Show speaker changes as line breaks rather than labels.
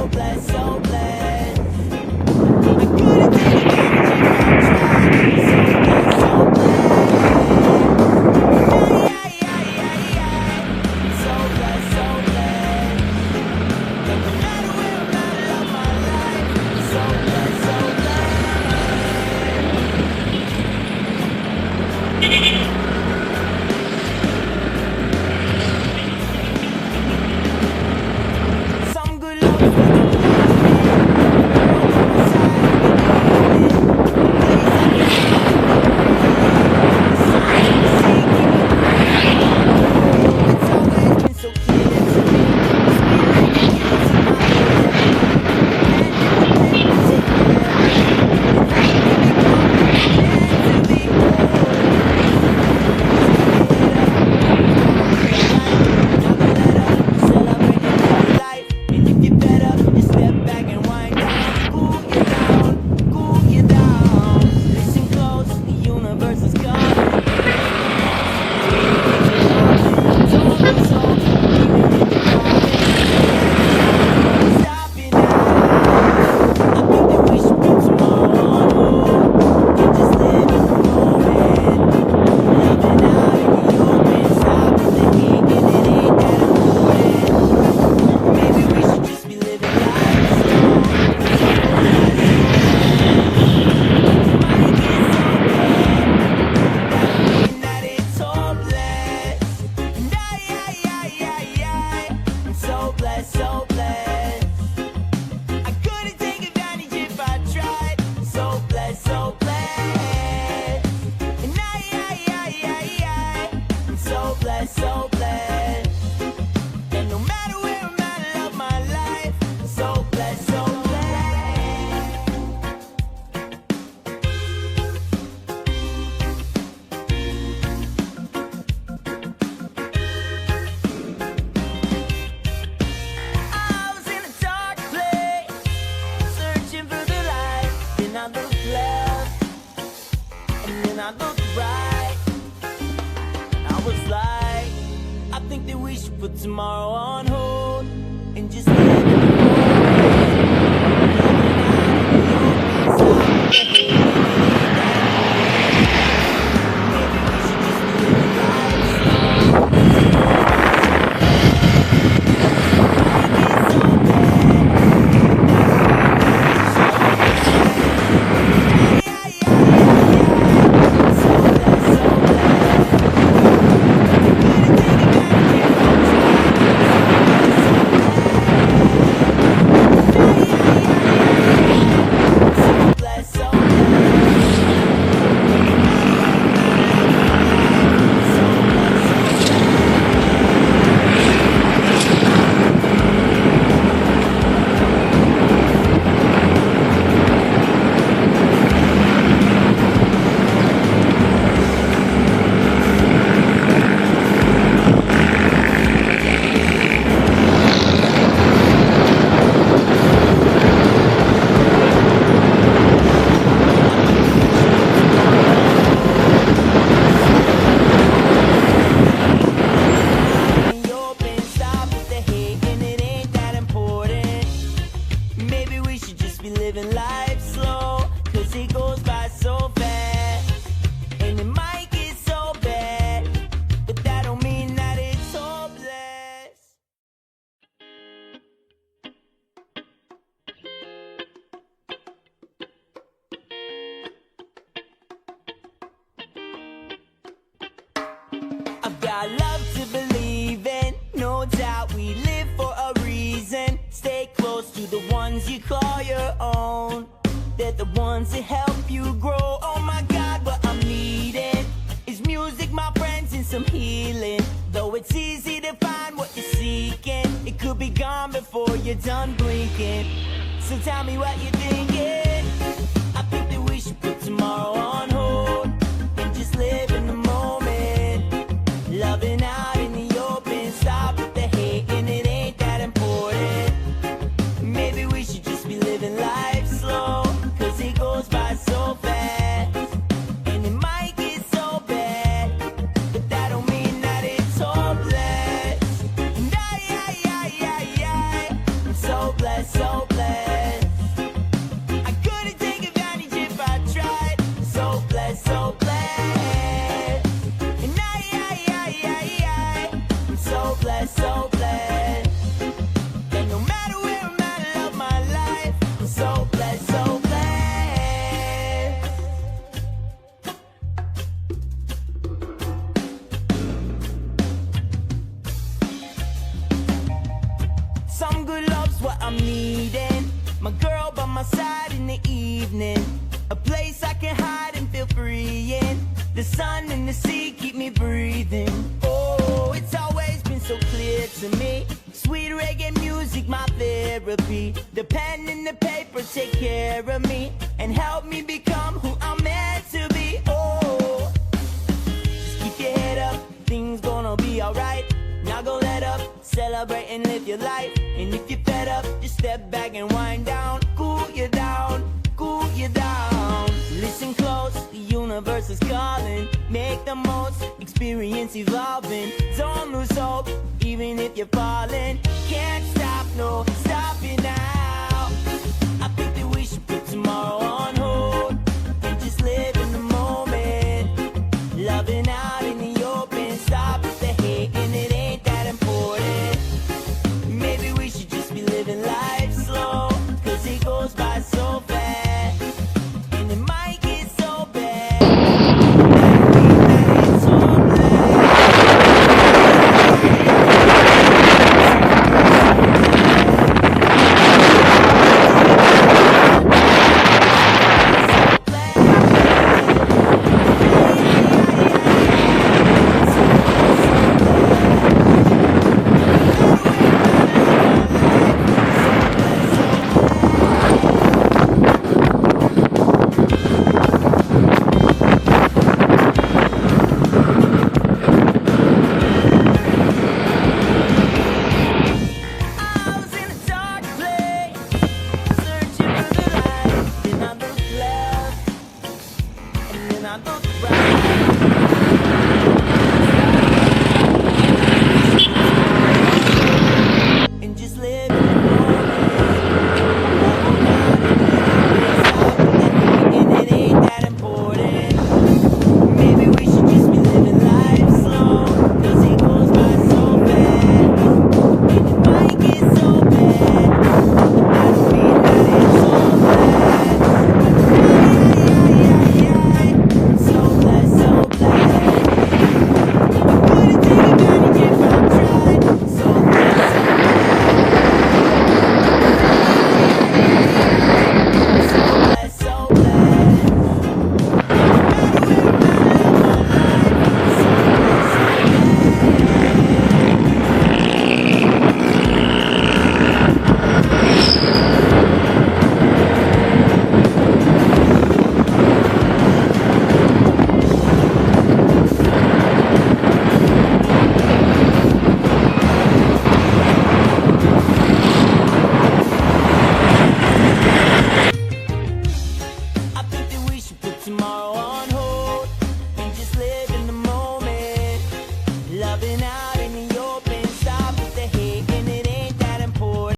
so blessed, so blessed. I couldn't take advantage if I tried. So blessed, so blessed. Yeah, yeah, yeah, yeah, yeah. So blessed, so blessed. And no matter where I'm at, I love my life. So blessed, so blessed. Some good love is what I'm needing. Got my girl by my side in the evening. Days I can smile and be breathing. The signs of the sea keep me moving. It's always been so clear to me. Must be like the keys in my living. The pen and the paper take care of me. And life can become like a land to behold. So get up, feel right. Never let up, celebrate and live life. And if you're fed up, just step back and wind down. Cool you down, cool you down. Listen close, the universe is coming. Don't lose hope, even in the moment. Stopping now. I think that we should put tomorrow on hold and just live in the moment. Loving out in the open, stop with the hate, and it ain't that important. Maybe we should just be living life slow, 'cause it goes by so fast. And it might get so bad, but that don't mean that it's hopeless. And I'm so blessed, so blessed. I couldn't take advantage if I tried. So blessed, so blessed. And I'm so blessed, so blessed. And no matter where I'm at, I love my life. So blessed, so blessed. I was in a dark place, searching for the light. Then I looked left, and then I looked right. I was like, I think that we should put tomorrow on hold and just live in the moment. Loving out in the open, stop with the hate, and it ain't that important. Maybe we should just be living life slow, 'cause it goes by so fast. And it might get so bad, but that don't mean that it's hopeless. I'm so blessed, so blessed. I couldn't take advantage if I tried. So blessed, so blessed. So blessed, so blessed. And no matter where I'm at, I love my life. So blessed, so maybe we should just be living life slow, 'cause it goes by so fast. And it might get so bad, but that don't mean that it's hopeless. I've got love to believe in, no doubt we live for a reason. Stay close to the ones you call your own. They're the ones that help you grow. Oh my God, what I'm needing is music, my friends, and some healing. Though it's easy to find what you're seeking, it could be gone before you're done blinking. So tell me what you're thinking. I think that we should put tomorrow on hold and just live in the moment. Loving out in the open, stop with the hate, and it ain't that important. Maybe we should just be living life slow, 'cause it goes by so fast. And it might get so bad, but that don't mean that it's hopeless. And I'm so blessed. blessed, so blessed. I couldn't take advantage if I tried. So blessed, so blessed. And I'm so blessed, so blessed. And no matter where I'm at, I love my life. I'm so blessed, so blessed. Some good love's what I'm needing. My girl by my side in the evening. A place I can hide and feel free in. The sun and the sea keep me breathing. Oh, it's always been so clear to me. Sweet reggae music, my therapy. The pen and the paper take care of me and help me become who I'm meant to be. Oh, just keep your head up, things gonna be alright. Now go let up, celebrate and live your life. And if you're fed up, just step back and wind down. Cool you down, cool you down. Listen close, the universe is calling. Make the most, experience evolving. Don't lose hope, even if you're falling. Can't stop, no, stop.